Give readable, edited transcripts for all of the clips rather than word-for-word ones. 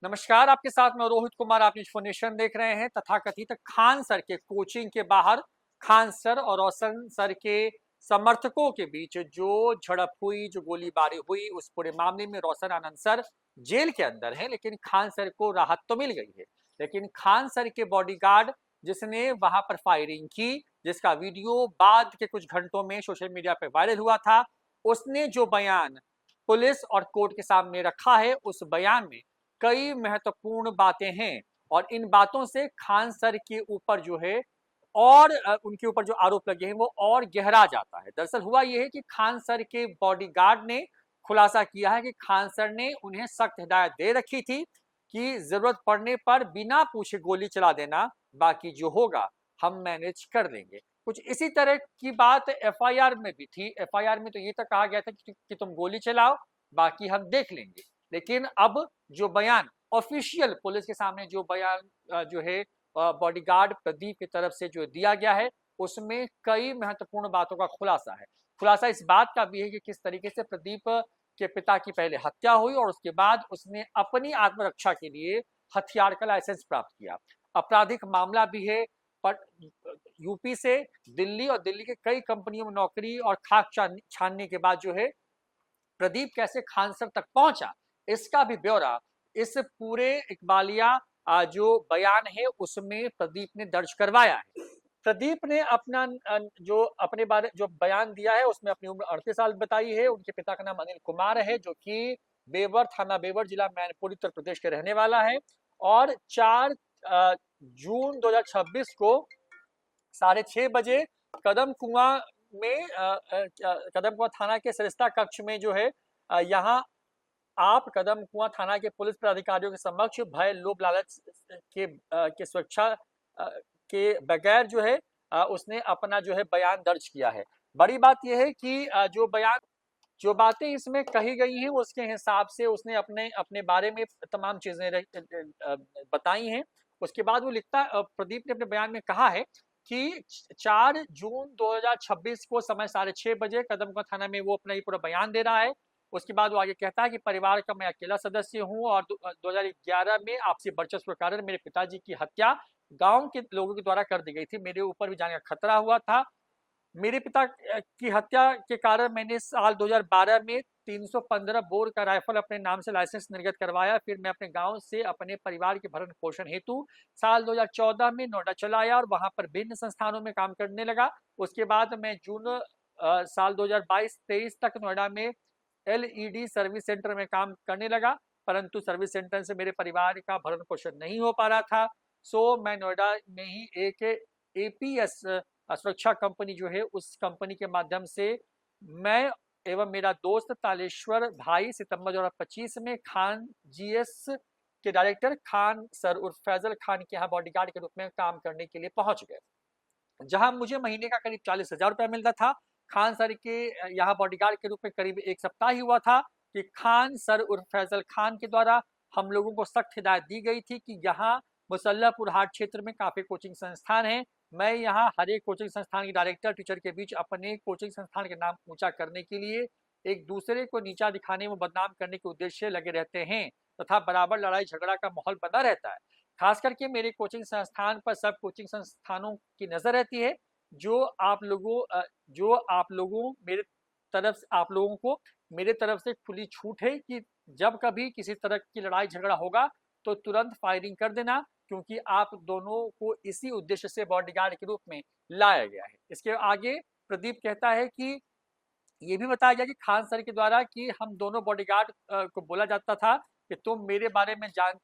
नमस्कार, आपके साथ मैं रोहित कुमार। आप इन्फॉर्मेशन देख रहे हैं। तथाकथित खान सर के कोचिंग के बाहर खान सर और रोशन सर के समर्थकों के बीच जो झड़प हुई, जो गोलीबारी हुई, उस पूरे मामले में रोशन आनंद सर जेल के अंदर हैं, लेकिन खान सर को राहत तो मिल गई है। लेकिन खान सर के बॉडीगार्ड जिसने वहां पर फायरिंग की, जिसका वीडियो बाद के कुछ घंटों में सोशल मीडिया पर वायरल हुआ था, उसने जो बयान पुलिस और कोर्ट के सामने रखा है, उस बयान में कई महत्वपूर्ण बातें हैं और इन बातों से खान सर के ऊपर जो है और उनके ऊपर जो आरोप लगे हैं वो और गहरा जाता है। दरअसल हुआ यह है कि खान सर के बॉडीगार्ड ने खुलासा किया है कि खान सर ने उन्हें सख्त हिदायत दे रखी थी कि जरूरत पड़ने पर बिना पूछे गोली चला देना, बाकी जो होगा हम मैनेज कर लेंगे। कुछ इसी तरह की बात एफआईआर में भी थी। एफआईआर में तो ये तक कहा गया था कि तुम गोली चलाओ, बाकी हम देख लेंगे। लेकिन अब जो बयान ऑफिशियल पुलिस के सामने जो बयान जो है बॉडीगार्ड प्रदीप की तरफ से जो दिया गया है, उसमें कई महत्वपूर्ण बातों का खुलासा है। खुलासा इस बात का भी है कि किस तरीके से प्रदीप के पिता की पहले हत्या हुई और उसके बाद उसने अपनी आत्मरक्षा के लिए हथियार का लाइसेंस प्राप्त किया। आपराधिक मामला भी है, पर यूपी से दिल्ली और दिल्ली के कई कंपनियों में नौकरी और खाक छानने के बाद जो है प्रदीप कैसे खान सर तक पहुंचा, इसका भी ब्यौरा इस पूरे इकबालिया जो बयान है उसमें प्रदीप ने दर्ज करवाया है। प्रदीप ने अपना जो अपने बारे जो बयान दिया है उसमें अपनी उम्र 38 साल बताई है। उनके पिता का नाम अनिल कुमार है, जो कि बेवर थाना बेवर जिला मैनपुरी उत्तर प्रदेश के रहने वाला है। और 4 जून 2026 को 6:30 बजे कदम कुआं में कदम कुआं थाना के सरिस्ता कक्ष में जो है यहाँ आप कदम कुआं थाना के पुलिस पदाधिकारियों के समक्ष भय लोभ लालच के सुरक्षा के बगैर जो है उसने अपना जो है बयान दर्ज किया है। बड़ी बात यह है कि जो बातें इसमें कही गई हैं उसके हिसाब से उसने अपने अपने बारे में तमाम चीजें बताई हैं। उसके बाद वो लिखता प्रदीप ने अपने बयान में कहा है कि 4 जून 2026 को समय 6:30 बजे कदमकुआं थाना में वो अपना ये पूरा बयान दे रहा है। उसके बाद वो आगे कहता है कि परिवार का मैं अकेला सदस्य हूं और 2011 में आपसी वर्चस्व के कारण मेरे पिताजी की हत्या गांव के लोगों के द्वारा कर दी गई थी। मेरे ऊपर भी जाने का खतरा हुआ था। मेरे पिता की हत्या के कारण मैंने साल 2012 में 315 बोर का राइफल अपने नाम से लाइसेंस निर्गत करवाया। फिर मैं अपने गांव से अपने परिवार के भरण पोषण हेतु साल 2014 में नोएडा चला आया और वहां पर भिन्न संस्थानों में काम करने लगा। उसके बाद मैं जून साल 2022-23 तक नोएडा में एलईडी सर्विस सेंटर में काम करने लगा, परंतु सर्विस सेंटर से मेरे परिवार का भरण पोषण नहीं हो पा रहा था। सो मैं नोएडा में ही एक एपीएस सुरक्षा कंपनी जो है उस कंपनी के माध्यम से मैं एवं मेरा दोस्त तालेश्वर भाई सितंबर 2025 में खान जीएस के डायरेक्टर खान सर उर्फ फैजल खान के यहाँ बॉडीगार्ड के रूप में काम करने के लिए पहुंच गए, जहां मुझे महीने का करीब 40,000 रुपया मिलता था। खान सर के यहाँ बॉडीगार्ड के रूप में करीब एक सप्ताह ही हुआ था कि खान सर उर्फ फैजल खान के द्वारा हम लोगों को सख्त हिदायत दी गई थी कि यहाँ मुसल्लापुर हाट क्षेत्र में काफी कोचिंग संस्थान है। मैं यहाँ हर एक कोचिंग संस्थान के डायरेक्टर टीचर के बीच अपने कोचिंग संस्थान के नाम ऊंचा करने के लिए एक दूसरे को नीचा दिखाने में बदनाम करने के उद्देश्य लगे रहते हैं तथा बराबर लड़ाई झगड़ा का माहौल बना रहता है। खास करके मेरे कोचिंग संस्थान पर सब कोचिंग संस्थानों की नजर रहती है। जो आप लोगों मेरे तरफ से आप लोगों को मेरे तरफ से खुली छूट है कि जब कभी किसी तरह की लड़ाई झगड़ा होगा तो तुरंत फायरिंग कर देना, क्योंकि आप दोनों को इसी उद्देश्य से बॉडीगार्ड के रूप में लाया गया है। इसके आगे प्रदीप कहता है कि ये भी बताया गया कि खान सर के द्वारा कि हम दोनों बॉडीगार्ड को बोला जाता था कि तुम मेरे बारे में जान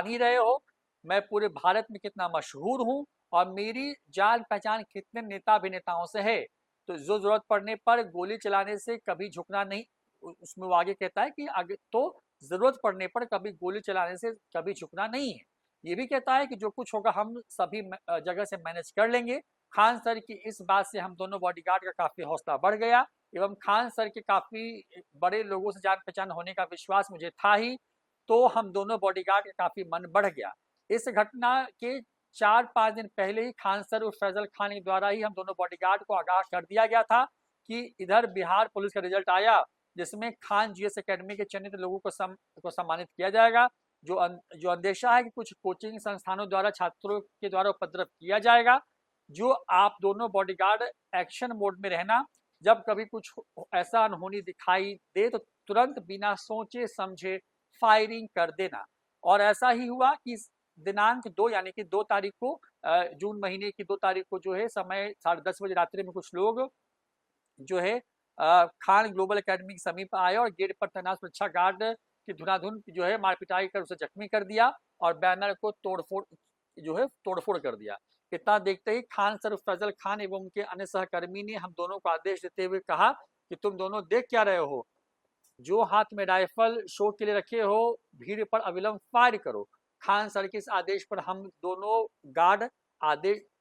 ही रहे हो, मैं पूरे भारत में कितना मशहूर हूँ और मेरी जान पहचान कितने नेता अभिनेताओं से है, तो जो जरूरत पड़ने पर गोली चलाने से कभी झुकना नहीं। उसमें वो आगे कहता है कि आगे तो जरूरत पड़ने पर कभी गोली चलाने से कभी झुकना नहीं है। ये भी कहता है कि जो कुछ होगा हम सभी जगह से मैनेज कर लेंगे। खान सर की इस बात से हम दोनों बॉडीगार्ड का काफी हौसला बढ़ गया एवं खान सर के काफी बड़े लोगों से जान पहचान होने का विश्वास मुझे था ही, तो हम दोनों बॉडीगार्ड का काफी मन बढ़ गया। इस घटना के 4-5 दिन पहले ही खान सर और फैजल खान के द्वारा ही हम दोनों बॉडीगार्ड को आगाह कर दिया गया था कि इधर बिहार पुलिस का रिजल्ट आया जिसमें खान जीएस एकेडमी के चयनित लोगों को सम्मानित किया जाएगा। जो अंदेशा है कि कुछ कोचिंग संस्थानों द्वारा छात्रों के द्वारा उपद्रव किया जाएगा। जो आप दोनों बॉडीगार्ड एक्शन मोड में रहना, जब कभी कुछ ऐसा अनहोनी दिखाई दे तो तुरंत बिना सोचे समझे फायरिंग कर देना। और ऐसा ही हुआ कि दिनांक 2 यानी कि 2 तारीख को जून महीने की 2 तारीख को जो है समय 10:30 बजे रात्रि में कुछ लोग जो है खान ग्लोबल एकेडमी के समीप आए और गेट पर तैनात सुरक्षा गार्ड की धुनाधुन जो है मार पिटाई कर उसे जख्मी कर दिया और बैनर को तोड़फोड़ कर दिया। इतना देखते ही खान सर फैजल खान एवं उनके अन्य सहकर्मी ने हम दोनों को आदेश देते हुए कहा कि तुम दोनों देख क्या रहे हो, जो हाथ में राइफल शो के लिए रखे हो भीड़ पर अविलंब फायर करो। खान सर के इस आदेश पर हम दोनों गार्ड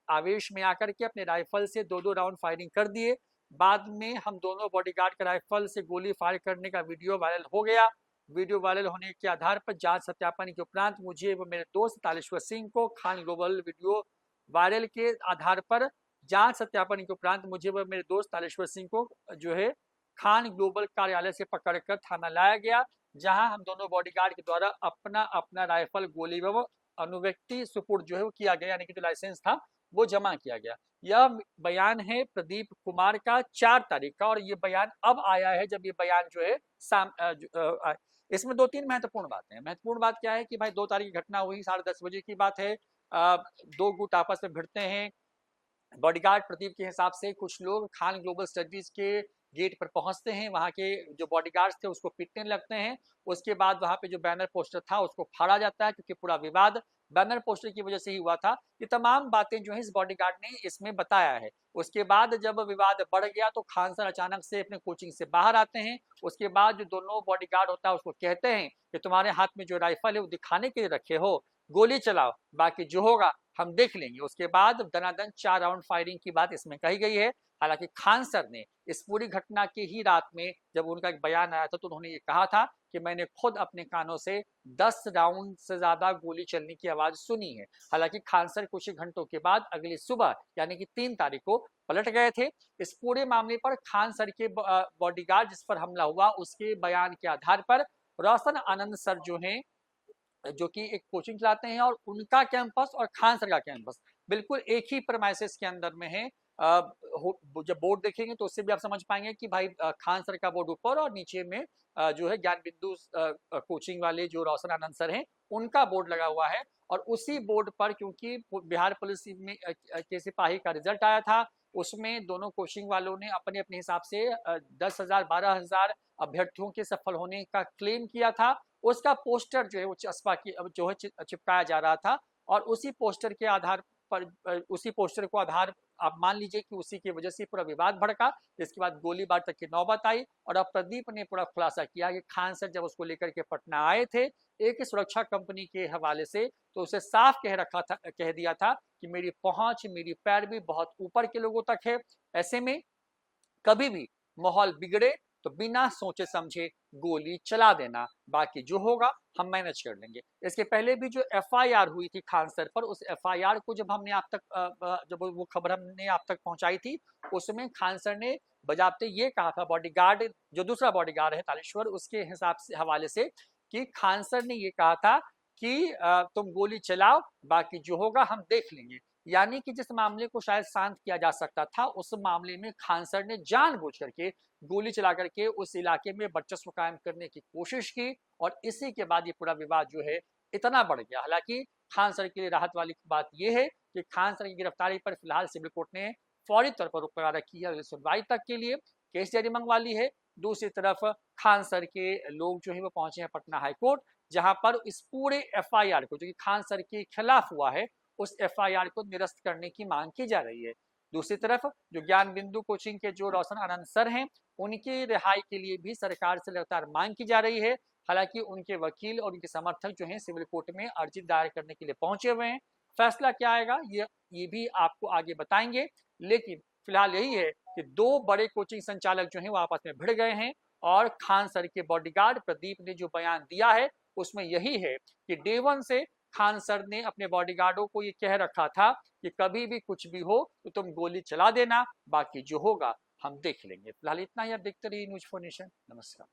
आवेश में आकर के अपने राइफल से 2-2 राउंड फायरिंग कर दिए। बाद में हम दोनों बॉडीगार्ड के राइफल से गोली फायर करने का वीडियो वायरल हो गया। वीडियो वायरल होने के आधार पर जांच सत्यापन के उपरांत मुझे व मेरे दोस्त तालेश्वर सिंह को खान ग्लोबल वीडियो वायरल के आधार पर जांच सत्यापन के उपरांत मुझे व मेरे दोस्त तालेश्वर सिंह को जो है खान ग्लोबल कार्यालय से पकड़कर थाना लाया गया, जहां हम दोनों बॉडीगार्ड के द्वारा अपना अपना राइफल गोली व अनुव्यक्ति सुपुर्द जो है वो किया गया, यानी कि जो लाइसेंस था वो जमा किया गया। यह बयान है प्रदीप कुमार का 4 तारीख का, और ये बयान अब आया है जब ये बयान जो है इसमें 2-3 महत्वपूर्ण बातें हैं। महत्वपूर्ण बात क्या है कि भाई 2 तारीख की घटना हुई, 10:30 बजे की बात है। 2 गुट आपस में भिड़ते हैं। बॉडीगार्ड प्रदीप के हिसाब से कुछ लोग खान ग्लोबल स्टडीज के गेट पर पहुंचते हैं, वहां के जो बॉडीगार्ड्स थे उसको पीटने लगते हैं। उसके बाद वहां पे जो बैनर पोस्टर था उसको फाड़ा जाता है, क्योंकि पूरा विवाद बैनर पोस्टर की वजह से ही हुआ था। ये तमाम बातें जो है इस बॉडीगार्ड ने इसमें बताया है। उसके बाद जब विवाद बढ़ गया तो खान सर अचानक से अपने कोचिंग से बाहर आते हैं। उसके बाद जो दोनों बॉडीगार्ड होता है उसको कहते हैं कि तुम्हारे हाथ में जो राइफल है वो दिखाने के लिए रखे हो, गोली चलाओ, बाकी जो होगा हम देख लेंगे। उसके बाद दनादन 4 राउंड फायरिंग की बात इसमें कही गई है। हालांकि खान सर ने इस पूरी घटना की ही रात में जब उनका एक बयान आया था तो उन्होंने ये कहा था कि मैंने खुद अपने कानों से 10 राउंड से ज्यादा गोली चलने की आवाज सुनी है। हालांकि खान सर कुछ ही घंटों के बाद अगली सुबह यानी कि 3 तारीख को पलट गए थे। इस पूरे मामले पर खान सर के बॉडीगार्ड जिस पर हमला हुआ उसके बयान के आधार पर रोशन आनंद सर जो हैं, जो कि एक कोचिंग चलाते हैं, और उनका कैंपस और खान सर का कैंपस बिल्कुल एक ही प्रेमाइसेस के अंदर में है। जब बोर्ड देखेंगे तो उससे भी आप समझ पाएंगे कि भाई खान सर का बोर्ड ऊपर और नीचे में जो है ज्ञान बिंदु कोचिंग वाले जो रोशन आनंद सर हैं उनका बोर्ड लगा हुआ है। और उसी बोर्ड पर क्योंकि बिहार पुलिस में के सिपाही का रिजल्ट आया था, उसमें दोनों कोचिंग वालों ने अपने अपने हिसाब से 10,000 12,000 अभ्यर्थियों के सफल होने का क्लेम किया था। उसका पोस्टर जो है वो चस्पा की जो है चिपकाया जा रहा था, और उसी पोस्टर के आधार पर उसी पोस्टर को आधार आप मान लीजिए कि उसी की वजह से पूरा विवाद भड़का, जिसके बाद गोलीबार तक की नौबत आई। और अब प्रदीप ने पूरा खुलासा किया कि खान सर जब उसको लेकर के पटना आए थे एक सुरक्षा कंपनी के हवाले से, तो उसे साफ कह दिया था कि मेरी पहुंच मेरी पैरवी बहुत ऊपर के लोगों तक है। ऐसे में कभी भी माहौल बिगड़े तो बिना सोचे समझे गोली चला देना, बाकी जो होगा हम मैनेज कर लेंगे। इसके पहले भी जो एफआईआर हुई थी खान सर पर, उस एफआईआर को जब हमने आप तक जब वो खबर हमने आप तक पहुंचाई थी, उसमें खान सर ने बजाबते ये कहा था, बॉडीगार्ड जो दूसरा बॉडीगार्ड है तालेश्वर उसके हिसाब से हवाले से, कि खान सर ने ये कहा था कि तुम गोली चलाओ, बाकी जो होगा हम देख लेंगे। यानी कि जिस मामले को शायद शांत किया जा सकता था, उस मामले में खान सर ने जानबूझ करके गोली चला करके उस इलाके में वर्चस्व कायम करने की कोशिश की, और इसी के बाद ये पूरा विवाद जो है इतना बढ़ गया। हालांकि खान सर के लिए राहत वाली बात यह है कि खान सर की गिरफ्तारी पर फिलहाल सिविल कोर्ट ने फौरी तौर पर रोक लगा रखी है, अगली सुनवाई तक के लिए केस डायरी मंगवा ली है। दूसरी तरफ खान सर के लोग जो है वो पहुंचे हैं पटना हाईकोर्ट, जहां पर इस पूरे एफआईआर को जो कि खान सर के खिलाफ हुआ है उस एफआईआर को निरस्त करने की मांग की जा रही है। दूसरी तरफ जो ज्ञान बिंदु कोचिंग के जो रोशन आनंद सर हैं उनकी रिहाई के लिए भी सरकार से लगातार मांग की जा रही है। हालांकि उनके वकील और उनके समर्थक जो हैं सिविल कोर्ट में अर्जी दायर करने के लिए पहुंचे हुए हैं। फैसला क्या आएगा ये भी आपको आगे बताएंगे, लेकिन फिलहाल यही है कि 2 बड़े कोचिंग संचालक जो हैं वो आपस में भिड़ गए हैं, और खान सर के बॉडीगार्ड प्रदीप ने जो बयान दिया है उसमें यही है कि डे 1 से खान सर ने अपने बॉडीगार्डों को ये कह रखा था कि कभी भी कुछ भी हो तो तुम गोली चला देना, बाकी जो होगा हम देख लेंगे। फिलहाल इतना ही, आप देखते रहिए न्यूज़4 नेशन। नमस्कार।